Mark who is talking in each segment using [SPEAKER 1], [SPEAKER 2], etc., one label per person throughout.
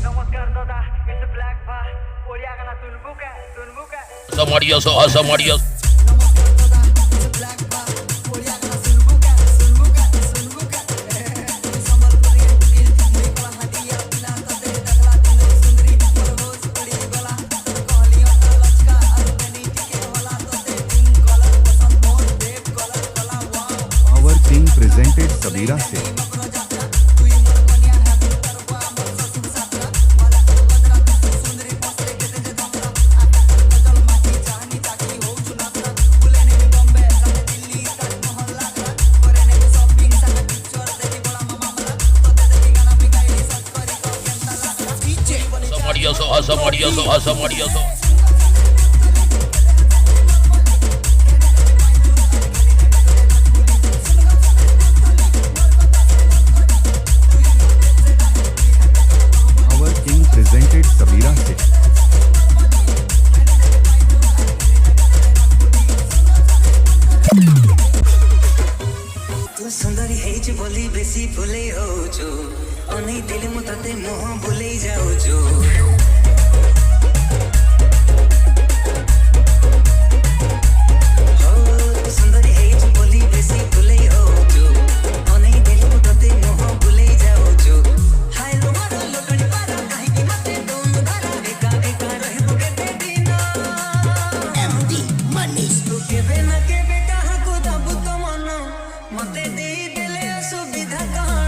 [SPEAKER 1] नमस्कार दादा, it's Black Bar. Odia गाना सुनबू का?
[SPEAKER 2] Awesome audio.
[SPEAKER 3] Our King presented Sabira से।
[SPEAKER 2] Awesome audio.
[SPEAKER 3] Our King presented Sabira से।
[SPEAKER 4] तू सुंदरी हेज बोली बेसी फुले होचो अनै दिल मु तते मोह भुले जाउचो मते दे देले सुविधा कहां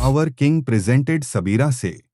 [SPEAKER 3] Our King presented सबीरा से।